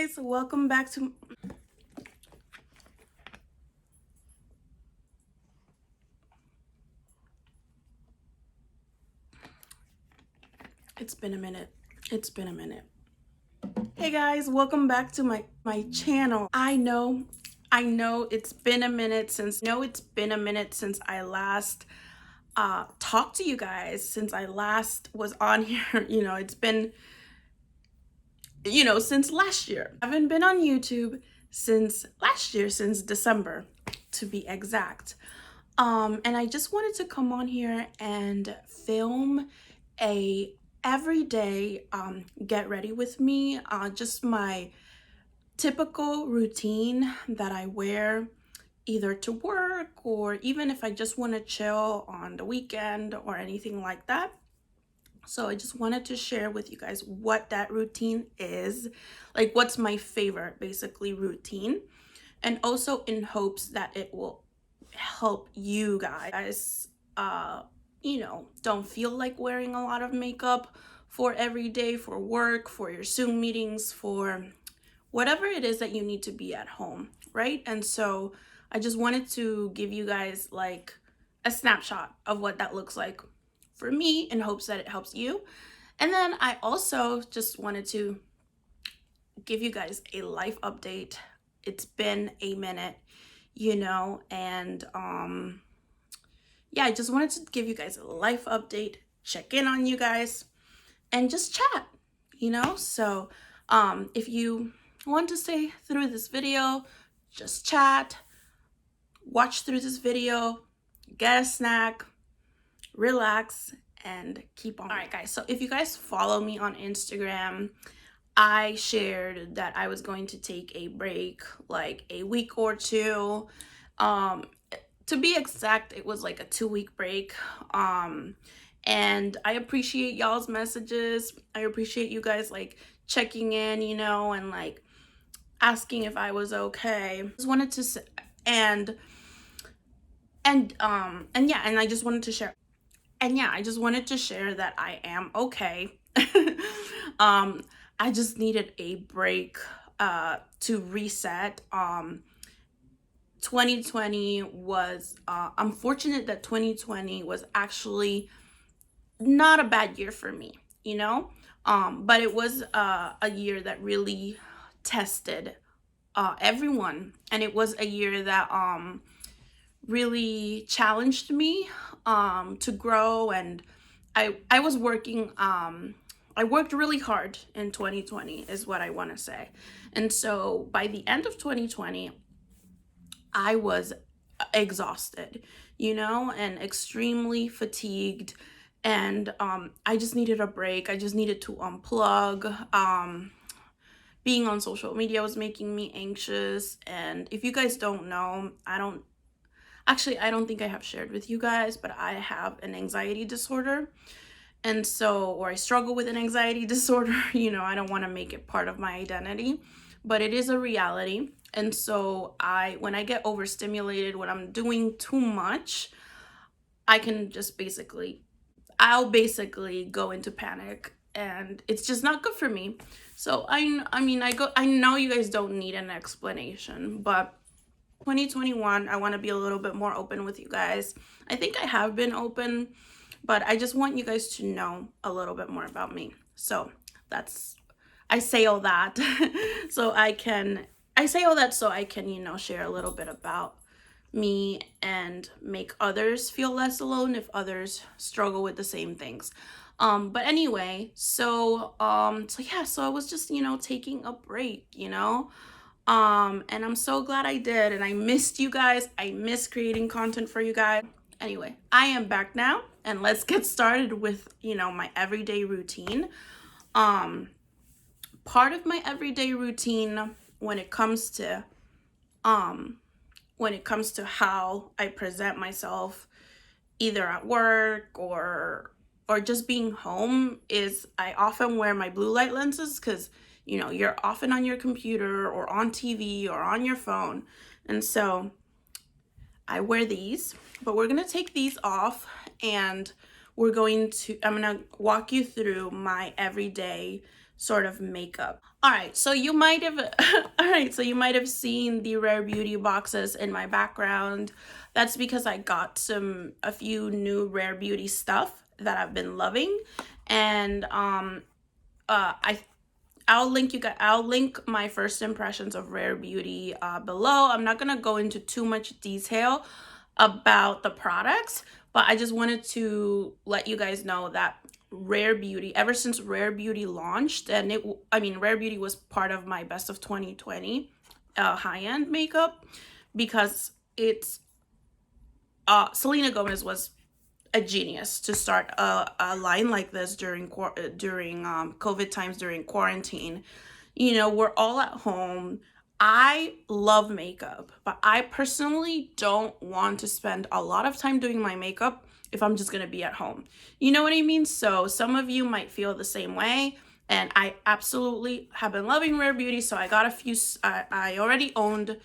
guys, welcome back to It's been a minute. Hey guys, welcome back to my channel. I know it's been a minute since I last talked to you guys, since I last was on here. It's been since last year. I haven't been on YouTube since last year, since December to be exact. And I just wanted to come on here and film a everyday get ready with me, just my typical routine that I wear either to work or even if I just want to chill on the weekend or anything like that. So I just wanted to share with you guys what that routine is, like what's my favorite basically routine, and also in hopes that it will help you guys don't feel like wearing a lot of makeup for every day, for work, for your Zoom meetings, for whatever it is that you need to be at home, right? And so I just wanted to give you guys like a snapshot of what that looks like for me in hopes that it helps you. And then I also just wanted to give you guys a life update. It's been a minute, and yeah, I just wanted to give you guys a life update, check in on you guys, and just chat, So if you want to stay through this video, just chat, watch through this video, get a snack, relax, and keep on. All right, guys, so if you guys follow me on Instagram, I shared that I was going to take a break, like a week or two. To be exact, it was like a 2-week break. And I appreciate y'all's messages. I appreciate you guys like checking in, and like asking if I was okay. I just wanted to say, and I just wanted to share. And yeah, I just wanted to share that I am okay. I just needed a break to reset. 2020 was I'm fortunate that 2020 was actually not a bad year for me, but it was a year that really tested everyone, and it was a year that really challenged me to grow. And I was working I worked really hard in 2020 is what I want to say. And so by the end of 2020, I was exhausted, and extremely fatigued. And I just needed a break. I just needed to unplug. Being on social media was making me anxious. And if you guys don't know, I don't think I have shared with you guys, but I have an anxiety disorder. And so, or I struggle with an anxiety disorder. I don't want to make it part of my identity, but it is a reality. And so when I get overstimulated, when I'm doing too much, I can just I'll basically go into panic, and it's just not good for me. So I know you guys don't need an explanation, but 2021, I want to be a little bit more open with you guys. I think I have been open, but I just want you guys to know a little bit more about me. So I say all that so I can share a little bit about me and make others feel less alone if others struggle with the same things. But anyway, so I was just, taking a break, and I'm so glad I did, and I missed you guys. I miss creating content for you guys. Anyway, I am back now, and let's get started with, my everyday routine. Part of my everyday routine when it comes to how I present myself, either at work or just being home, is I often wear my blue light lenses because, you're often on your computer or on TV or on your phone. And so I wear these, but we're going to take these off, and I'm going to walk you through my everyday sort of makeup. All right, so you might have all right, so you might have seen the Rare Beauty boxes in my background. That's because I got a few new Rare Beauty stuff that I've been loving, and I'll link my first impressions of Rare Beauty below. I'm not gonna go into too much detail about the products, but I just wanted to let you guys know that Rare Beauty, ever since Rare Beauty launched, and Rare Beauty was part of my best of 2020 high-end makeup, because it's Selena Gomez was a genius to start a line like this during COVID times, during quarantine. You know, we're all at home. I love makeup, but I personally don't want to spend a lot of time doing my makeup if I'm just gonna be at home. You know what I mean? So some of you might feel the same way, and I absolutely have been loving Rare Beauty. So I got a few. I already owned,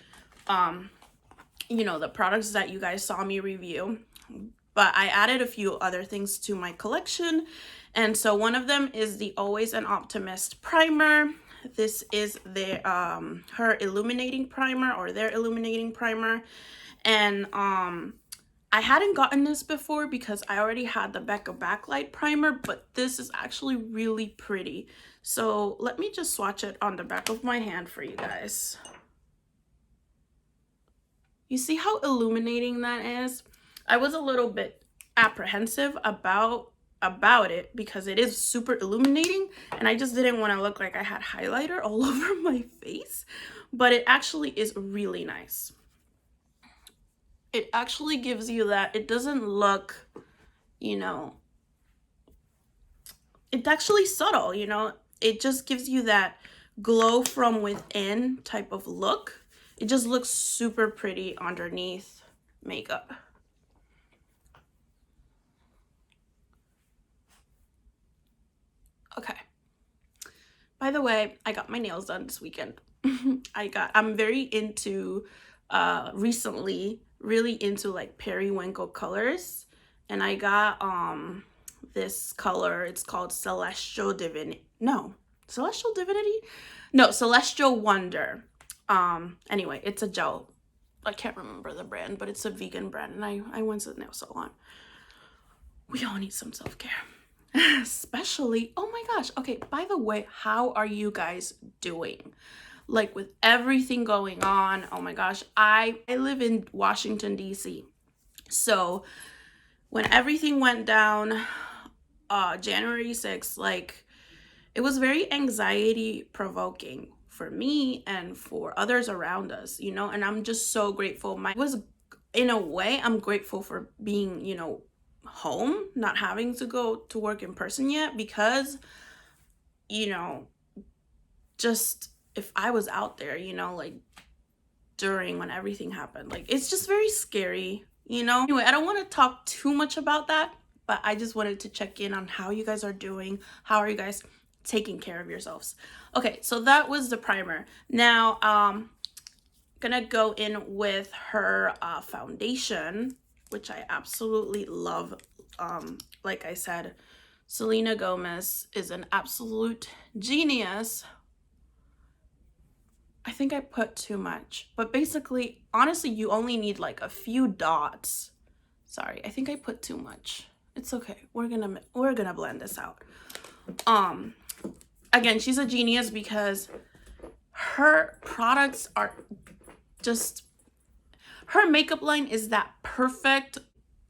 you know, the products that you guys saw me review, but I added a few other things to my collection. And so one of them is the Always an Optimist primer. This is their her illuminating primer, or their illuminating primer. And I hadn't gotten this before because I already had the Becca Backlight primer, but this is actually really pretty. So let me just swatch it on the back of my hand for you guys. You see how illuminating that is? I was a little bit apprehensive about it because it is super illuminating, and I just didn't want to look like I had highlighter all over my face, but it actually is really nice. It actually gives you that, it doesn't look, you know, it's actually subtle, you know, it just gives you that glow from within type of look. It just looks super pretty underneath makeup. Okay. By the way, I got my nails done this weekend. I'm very into, recently, really into like periwinkle colors. And I got this color, it's called Celestial Divinity. No, Celestial Divinity? No, Celestial Wonder. Anyway, it's a gel. I can't remember the brand, but it's a vegan brand, and I went to the nail salon. We all need some self-care. Especially, oh my gosh, okay, by the way, how are you guys doing? Like, with everything going on, oh my gosh, I live in Washington, D.C. So when everything went down January 6th, like, it was very anxiety provoking for me and for others around us, you know, and I'm just so grateful. In a way, I'm grateful for being, you know, home, not having to go to work in person yet, because, you know, just if I was out there, you know, like during when everything happened, like, it's just very scary, you know. Anyway, I don't want to talk too much about that, but I just wanted to check in on how you guys are doing. How are you guys taking care of yourselves? Okay, so that was the primer. Now gonna go in with her foundation, which I absolutely love. Like I said, Selena Gomez is an absolute genius. I think I put too much, but basically, honestly, you only need like a few dots. Sorry, I think I put too much. It's okay. We're gonna blend this out. Again, she's a genius because her products are just, her makeup line is that perfect.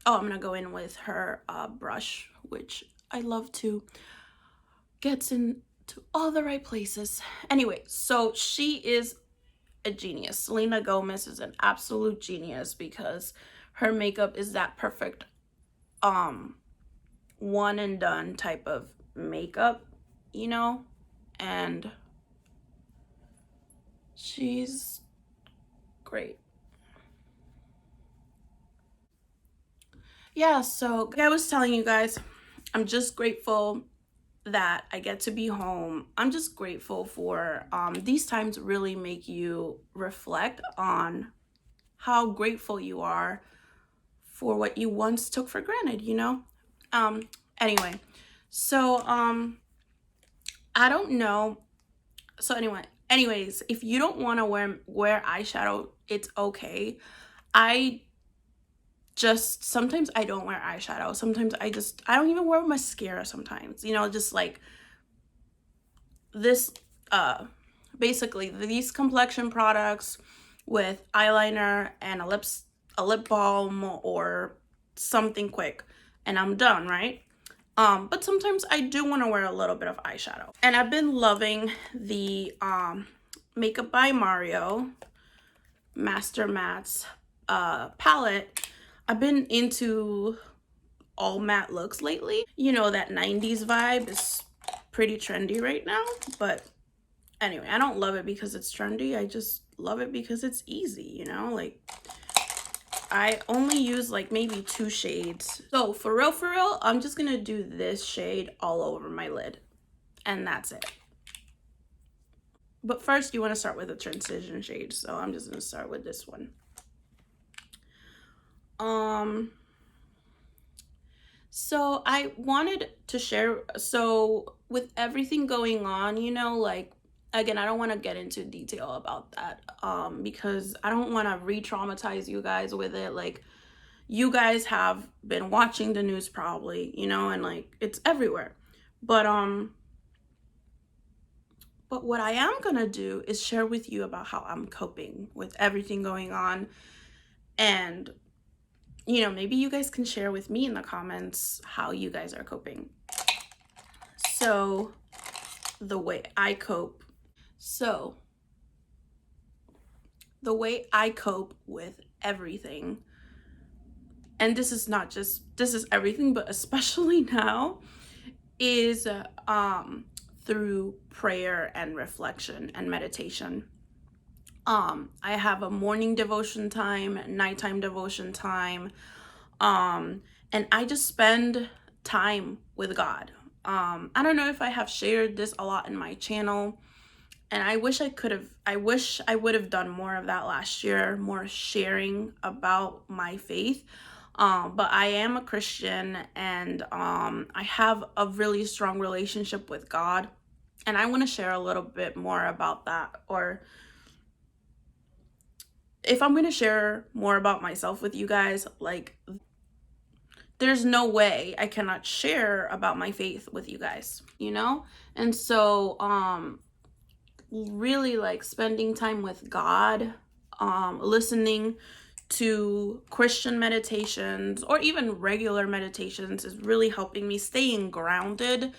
Oh, I'm gonna go in with her brush, which I love to get into all the right places. Anyway, so she is a genius. Selena Gomez is an absolute genius because her makeup is that perfect one and done type of makeup, you know, and she's great. Yeah, so like I was telling you guys, I'm just grateful that I get to be home. I'm just grateful for these times really make you reflect on how grateful you are for what you once took for granted, you know? Anyway, so I don't know. So anyways, if you don't want to wear eyeshadow, it's okay. I just sometimes I don't wear eyeshadow. Sometimes I don't even wear mascara sometimes. You know, just like this basically these complexion products with eyeliner and a lip balm or something quick and I'm done, right? But sometimes I do want to wear a little bit of eyeshadow. And I've been loving the Makeup by Mario Master Mattes palette. I've been into all matte looks lately. You know, that 90s vibe is pretty trendy right now, but anyway, I don't love it because it's trendy. I just love it because it's easy, you know? Like, I only use like maybe 2 shades. So for real, I'm just gonna do this shade all over my lid. And that's it. But first, you want to start with a transition shade. So I'm just gonna start with this one. So I wanted to share, so with everything going on, you know, like, again, I don't want to get into detail about that because I don't want to re-traumatize you guys with it. Like, you guys have been watching the news probably, you know, and like it's everywhere. But what I am gonna do is share with you about how I'm coping with everything going on. And you know, maybe you guys can share with me in the comments how you guys are coping. So the way I cope. So the way I cope with everything, and this is not just, this is everything, but especially now, is through prayer and reflection and meditation. I have a morning devotion time, nighttime devotion time, and I just spend time with God. I don't know if I have shared this a lot in my channel, and I wish I would have done more of that last year, more sharing about my faith. But I am a Christian, and I have a really strong relationship with God, and I want to share a little bit more about that. Or if I'm going to share more about myself with you guys, like, there's no way I cannot share about my faith with you guys, you know? And so really, like, spending time with God, listening to Christian meditations or even regular meditations is really helping me staying grounded,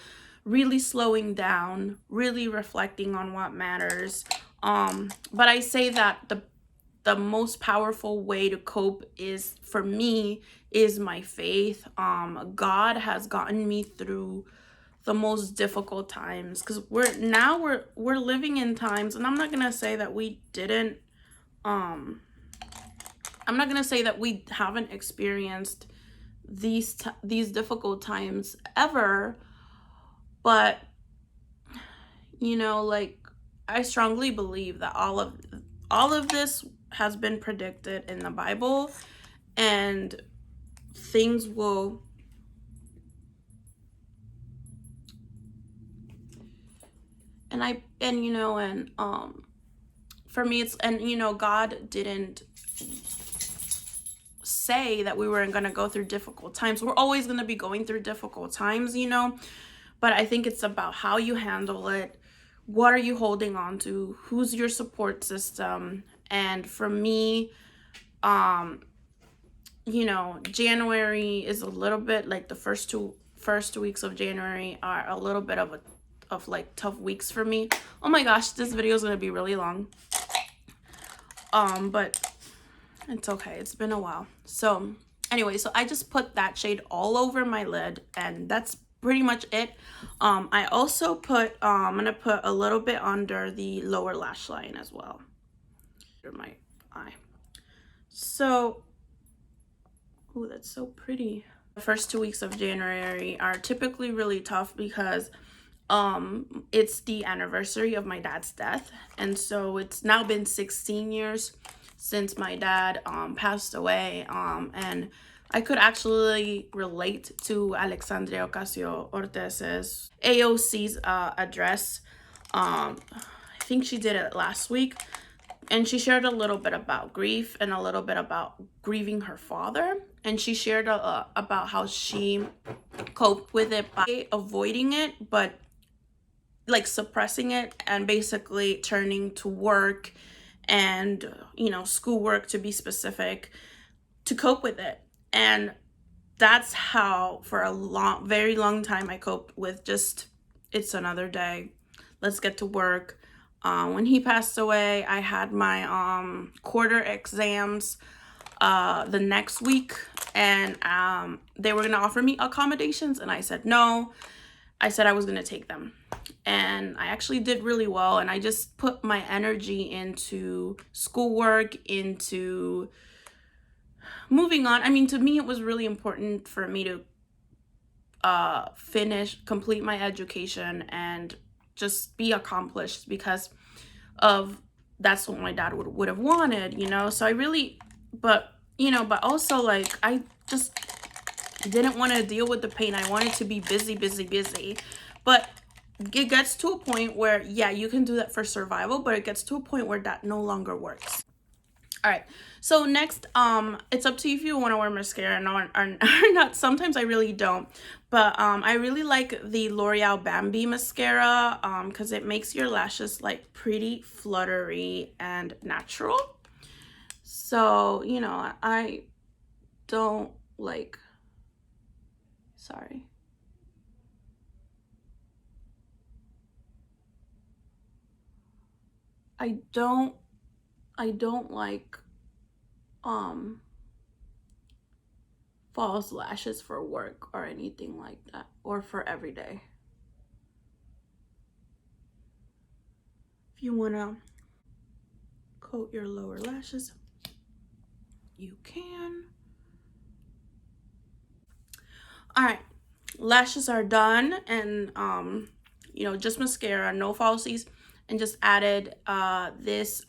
really slowing down, really reflecting on what matters. But I say that the most powerful way to cope is, for me, is my faith. God has gotten me through the most difficult times, because we're living in times, and I'm not gonna say that we didn't I'm not gonna say that we haven't experienced these difficult times ever, but you know, like, I strongly believe that all of this has been predicted in the Bible, and things will and you know, and for me it's, and you know, God didn't say that we weren't going to go through difficult times. We're always going to be going through difficult times, you know, but I think it's about how you handle it. What are you holding on to? Who's your support system? And for me, you know, January is a little bit like, the first two weeks of January are a little bit of like tough weeks for me. Oh my gosh, this video is going to be really long. But it's okay. It's been a while. So anyway, so I just put that shade all over my lid, and that's pretty much it. I also put, I'm going to put a little bit under the lower lash line as well. Under my eye. So, oh, that's so pretty. The first 2 weeks of January are typically really tough because it's the anniversary of my dad's death. And so it's now been 16 years since my dad passed away, and I could actually relate to Alexandria Ocasio-Cortez's AOC's address. I think she did it last week, and she shared a little bit about grief and a little bit about grieving her father, and she shared about how she coped with it by avoiding it, but like suppressing it, and basically turning to work and, you know, schoolwork to be specific, to cope with it. And that's how for a very long time I coped with just, it's another day, let's get to work. When he passed away, I had my quarter exams the next week, and they were gonna offer me accommodations, and I said no. I said I was gonna take them, and I actually did really well, and I just put my energy into schoolwork, into moving on. I mean, to me, it was really important for me to complete my education and just be accomplished, because of that's what my dad would have wanted, you know. So I really, but you know, but also like I just didn't want to deal with the pain. I wanted to be busy, busy, busy. But it gets to a point where, yeah, you can do that for survival, but it gets to a point where that no longer works. All right, so next, it's up to you if you want to wear mascara or not. Sometimes I really don't, but I really like the L'Oreal Bambi mascara because it makes your lashes like pretty fluttery and natural. So, you know, I don't like, sorry. I don't like false lashes for work or anything like that, or for every day. If you want to coat your lower lashes, you can. All right, lashes are done, and you know, just mascara, no falsies, and just added this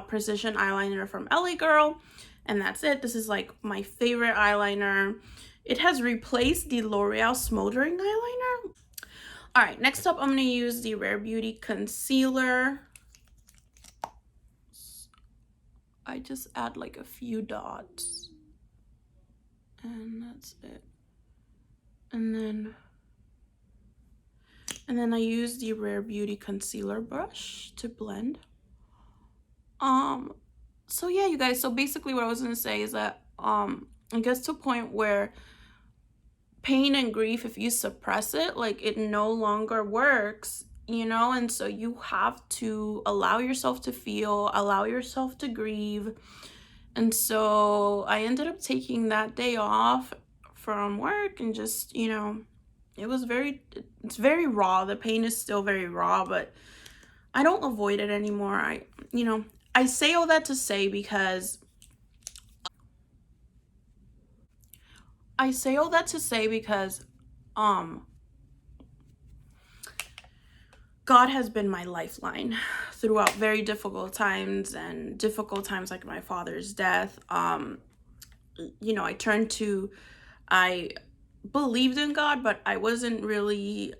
precision eyeliner from LA Girl, and that's it. This is like my favorite eyeliner. It has replaced the L'Oreal Smoldering eyeliner. All right, next up, I'm gonna use the Rare Beauty concealer. I just add like a few dots, and that's it. And then I use the Rare Beauty concealer brush to blend. So yeah, you guys, so basically what I was gonna say is that it gets to a point where pain and grief, if you suppress it, like it no longer works, you know. And so you have to allow yourself to feel, allow yourself to grieve. And so I ended up taking that day off from work, and just, you know, it's very raw. The pain is still very raw, but I don't avoid it anymore. I say all that to say because God has been my lifeline throughout very difficult times, and difficult times like my father's death. You know, I believed in God, but I wasn't really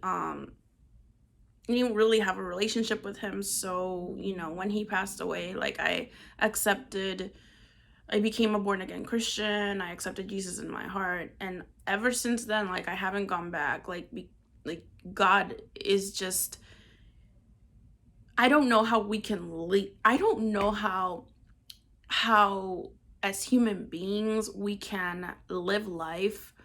didn't really have a relationship with him. So, you know, when he passed away, like I became a born again Christian. I accepted Jesus in my heart, and ever since then, like I haven't gone back. Like God is just, I don't know how we can live. I don't know how as human beings we can live life,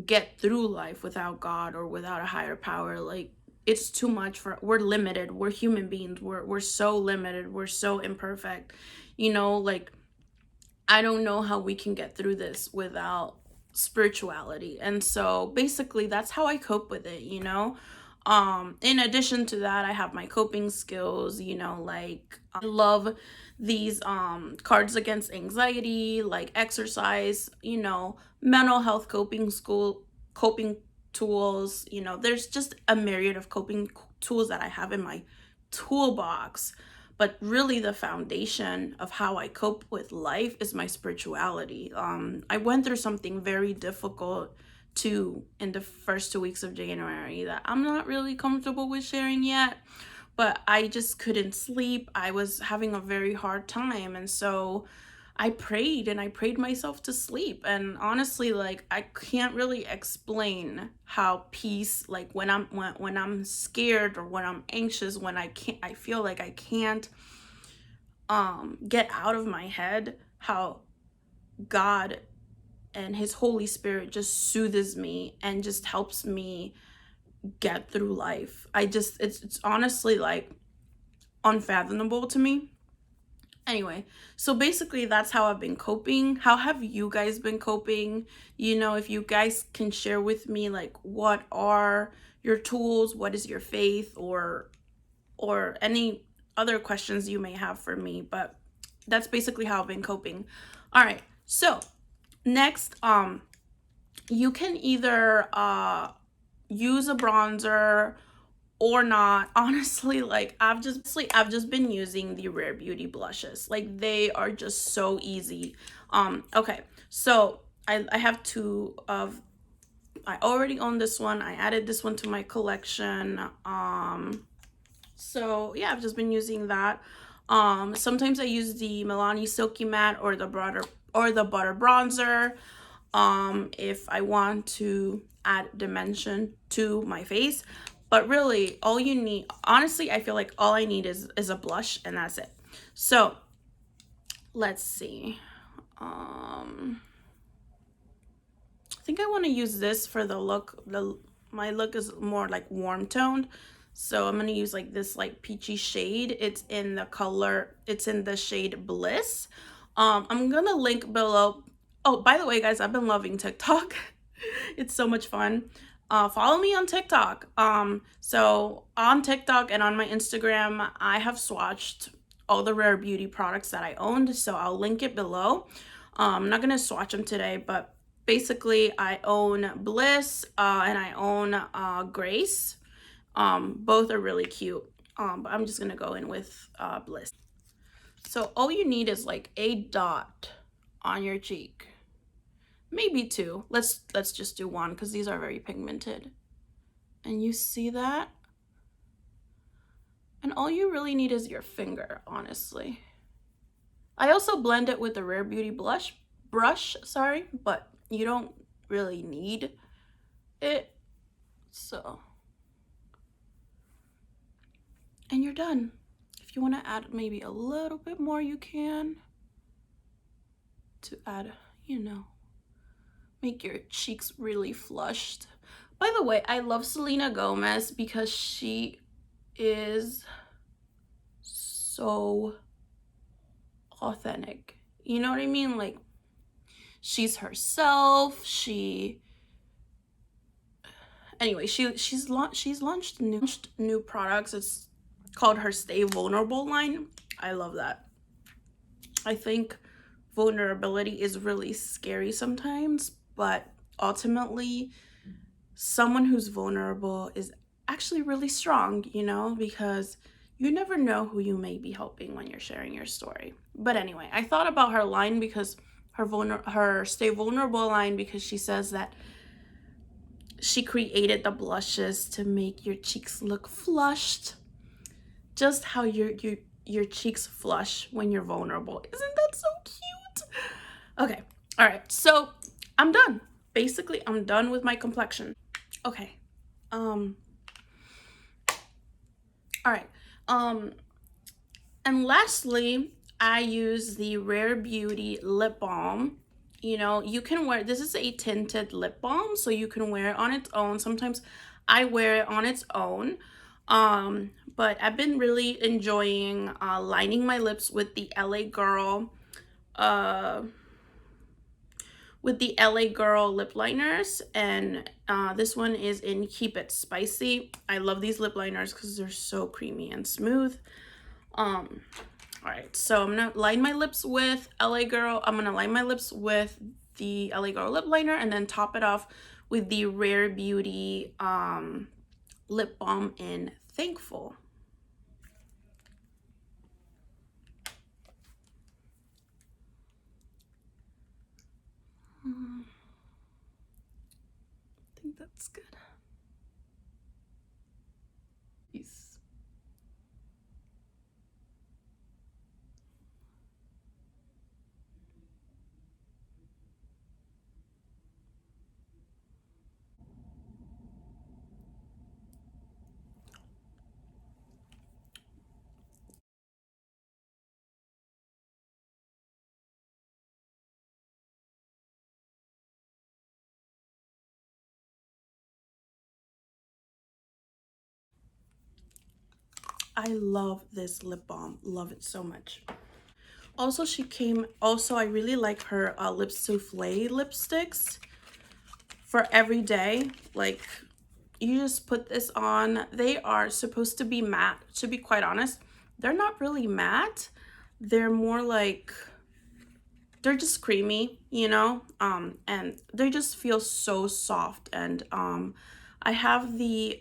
get through life without God or without a higher power. Like it's too much we're limited. We're human beings. We're so limited. We're so imperfect. You know, like I don't know how we can get through this without spirituality. And so basically that's how I cope with it, you know. In addition to that, I have my coping skills, you know, like I love these cards against anxiety, like exercise, you know, mental health coping tools. You know, there's just a myriad of coping tools that I have in my toolbox. but really the foundation of how I cope with life is my spirituality. I went through something very difficult too in the first 2 weeks of January that I'm not really comfortable with sharing yet, but I just couldn't sleep. I was having a very hard time, and so I prayed and I prayed myself to sleep. And honestly, like, I can't really explain how peace, like when I'm scared or when I'm anxious, when I feel like I can't get out of my head, how God and his Holy Spirit just soothes me and just helps me get through life. It's honestly like unfathomable to me. Anyway, so basically that's how I've been coping. How have you guys been coping? You know, if you guys can share with me, like, what are your tools, what is your faith, or any other questions you may have for me. But that's basically how I've been coping. All right, so next, you can either use a bronzer or not. Honestly, like, I've just been using the Rare Beauty blushes. Like, they are just so easy. Okay, so I have two of, I already own this one. I added this one to my collection. So yeah, I've just been using that. Sometimes I use the Milani Silky Matte or the butter bronzer if I want to add dimension to my face. But really, all you need, honestly, I feel like all I need is a blush, and that's it. So let's see. I think I want to use this for the look. My look is more like warm toned, so I'm gonna use like this like peachy shade. It's in the shade Bliss. I'm gonna link below. Oh, by the way, guys, I've been loving TikTok. It's so much fun. Follow me on TikTok. So on TikTok and on my Instagram, I have swatched all the Rare Beauty products that I owned, so I'll link it below. I'm not gonna swatch them today, but basically I own Bliss and I own Grace. Both are really cute, but I'm just gonna go in with Bliss. So all you need is like a dot on your cheek, maybe two. Let's just do one because these are very pigmented. And you see that? And all you really need is your finger, honestly. I also blend it with the Rare Beauty brush, sorry, but you don't really need it. So, and you're done. If you want to add maybe a little bit more, you can, to add, you know, make your cheeks really flushed. By the way, I love Selena Gomez because she is so authentic. You know what I mean? Like, she's herself. Anyway, she's launched new products. It's called her Stay Vulnerable line. I love that. I think vulnerability is really scary sometimes, but ultimately someone who's vulnerable is actually really strong, you know, because you never know who you may be helping when you're sharing your story. But anyway, I thought about her line because her Stay Vulnerable line, because she says that she created the blushes to make your cheeks look flushed, just how your cheeks flush when you're vulnerable. Isn't that so cute? Okay, all right, so I'm done. Basically, I'm done with my complexion. Okay, all right, and lastly, I use the Rare Beauty lip balm. You know, you can wear, this is a tinted lip balm, so you can wear it on its own. Sometimes I wear it on its own, but I've been really enjoying lining my lips with the LA Girl lip liners, and this one is in Keep It Spicy. I love these lip liners because they're so creamy and smooth. All right, so I'm gonna line my lips with LA Girl. I'm gonna line my lips with the LA Girl lip liner and then top it off with the Rare Beauty lip balm in Thankful. That's good. Peace. I love this lip balm. Love it so much. Also, I really like her lip souffle lipsticks for every day. Like, you just put this on. They are supposed to be matte. To be quite honest, they're not really matte. They're more like, they're just creamy, you know, and they just feel so soft. And I have the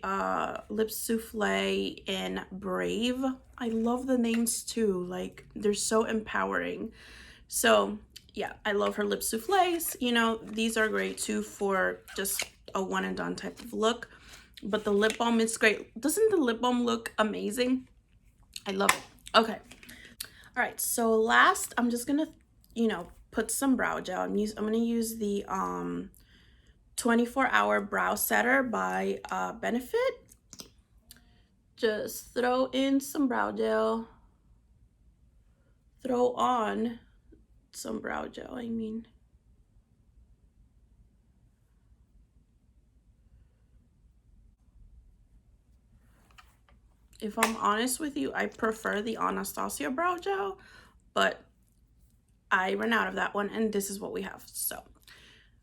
lip souffle in Brave. I love the names too, like they're so empowering. So yeah, I love her lip souffles. You know, these are great too for just a one and done type of look. But the lip balm is great. Doesn't the lip balm look amazing? I love it. Okay. All right. So last, I'm just gonna, you know, put some brow gel. I'm gonna use the 24-hour brow setter by Benefit. Just throw in some brow gel. Throw on some brow gel. I mean. If I'm honest with you, I prefer the Anastasia brow gel, but I ran out of that one and this is what we have. So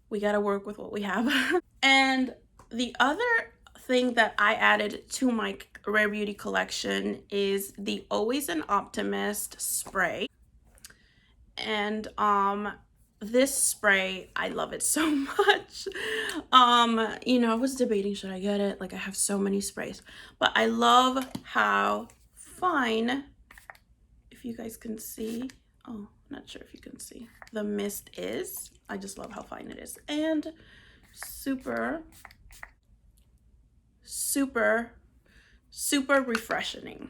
we got to work with what we have. And the other thing that I added to my Rare Beauty collection is the Always an Optimist spray. And this spray, I love it so much. You know, I was debating, should I get it? Like, I have so many sprays, but I love how fine, if you guys can see, oh, not sure if you can see, the mist is. I just love how fine it is, and super refreshing.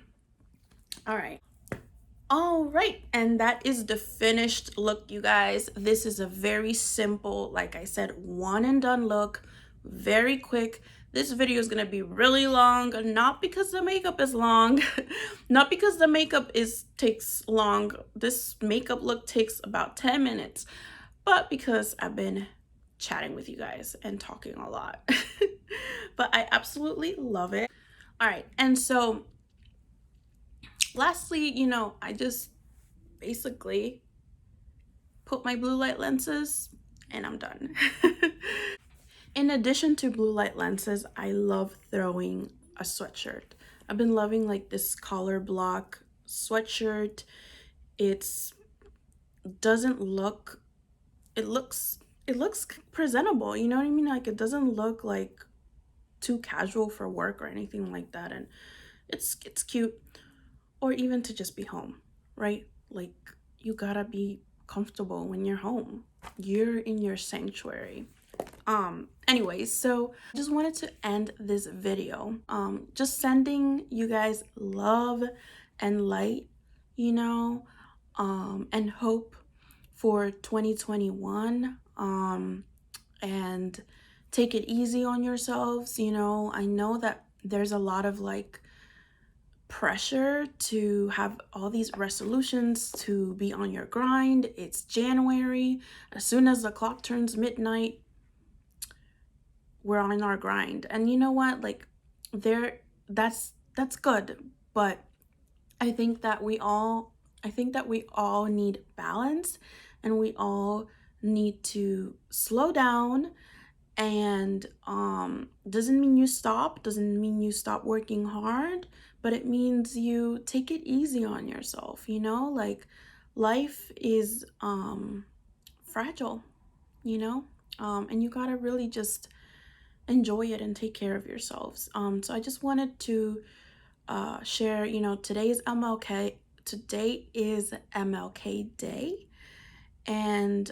All right, and that is the finished look, you guys. This is a very simple, like I said, one and done look, very quick. This video is gonna be really long, not because the makeup is long, not because the makeup takes long. This makeup look takes about 10 minutes, but because I've been chatting with you guys and talking a lot. But I absolutely love it. All right, and so lastly, you know, I just basically put my blue light lenses and I'm done. In addition to blue light lenses, I love throwing a sweatshirt. I've been loving like this Colorblock sweatshirt. It's doesn't look, it looks presentable, you know what I mean? Like, it doesn't look like too casual for work or anything like that, and it's cute. Or even to just be home, right? Like, you gotta be comfortable when you're home. You're in your sanctuary. Anyways, so I just wanted to end this video just sending you guys love and light, you know, and hope for 2021. And take it easy on yourselves. You know, I know that there's a lot of like pressure to have all these resolutions, to be on your grind. It's January. As soon as the clock turns midnight, we're on our grind. And you know what? Like, that's good. But I think that we all need balance, and we all need to slow down. And doesn't mean you stop working hard, but it means you take it easy on yourself, you know? Like, life is fragile, you know? And you gotta really just enjoy it and take care of yourselves. So I just wanted to share, you know, today is MLK Day, and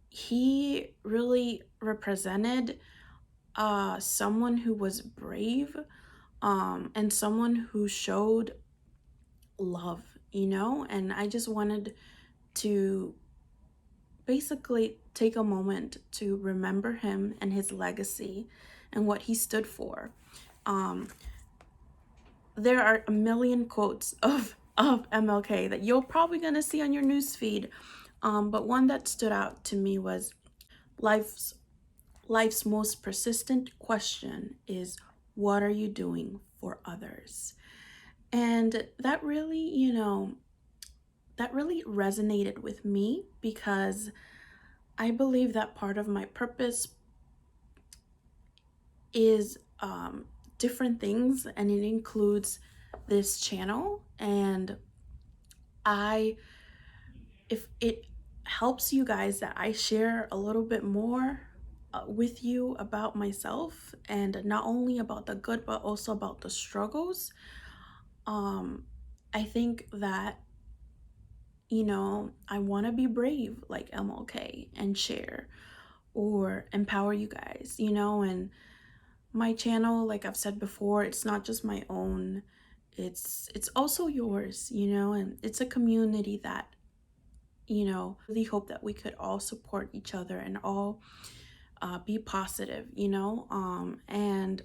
he really represented someone who was brave, and someone who showed love, you know. And I just wanted to basically take a moment to remember him and his legacy and what he stood for. um there are a million quotes of MLK that you're probably gonna see on your news feed, but one that stood out to me was life's life's most persistent question is, what are you doing for others? And that really, you know, that really resonated with me, because I believe that part of my purpose is different things, and it includes this channel. And I, if it helps you guys that I share a little bit more with you about myself, and not only about the good but also about the struggles, I think that, you know, I want to be brave like MLK and share or empower you guys, you know. And my channel, like I've said before, it's not just my own, it's also yours, you know. And it's a community that, you know, really hope that we could all support each other and all be positive, you know, and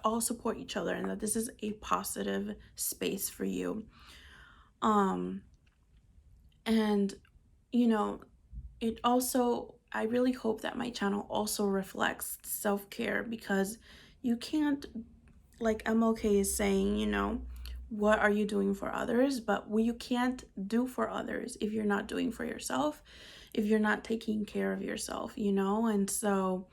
all support each other, and that this is a positive space for you. um and you know, it also, I really hope that my channel also reflects self-care, because you can't, like MLK is saying, you know, what are you doing for others? But what you can't do for others if you're not doing for yourself, if you're not taking care of yourself, you know. And so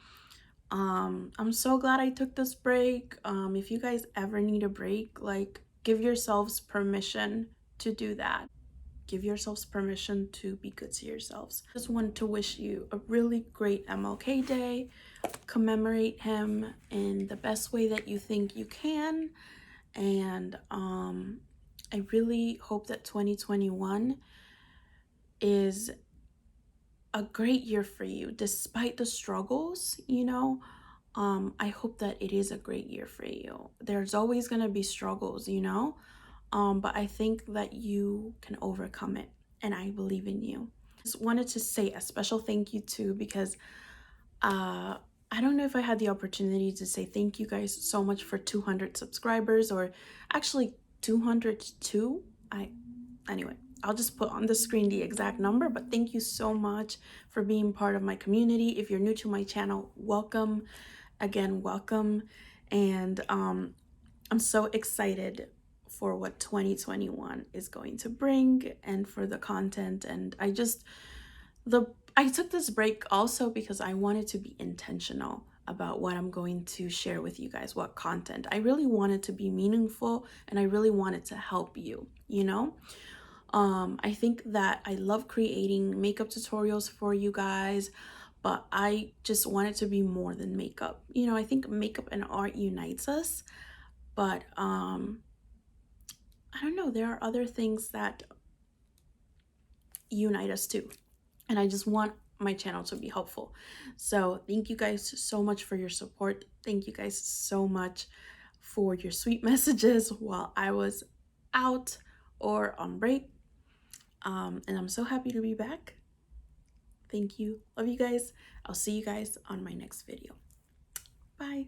I'm so glad I took this break. If you guys ever need a break, like, give yourselves permission to do that. Give yourselves permission to be good to yourselves. Just want to wish you a really great MLK Day. Commemorate him in the best way that you think you can. And I really hope that 2021 is a great year for you, despite the struggles, you know. I hope that it is a great year for you. There's always gonna be struggles, you know, but I think that you can overcome it, and I believe in you. Just wanted to say a special thank you too, because I don't know if I had the opportunity to say thank you guys so much for 200 subscribers, or actually 202. Anyway, I'll just put on the screen the exact number, but thank you so much for being part of my community. If you're new to my channel, welcome. Again, welcome. And I'm so excited for what 2021 is going to bring, and for the content. And I took this break also because I wanted to be intentional about what I'm going to share with you guys, what content. I really wanted to be meaningful, and I really wanted to help you, you know. I think that I love creating makeup tutorials for you guys, but I just want it to be more than makeup. You know, I think makeup and art unites us, but I don't know, there are other things that unite us too. And I just want my channel to be helpful. So thank you guys so much for your support. Thank you guys so much for your sweet messages while I was out or on break. And I'm so happy to be back. Thank you. Love you guys. I'll see you guys on my next video. Bye.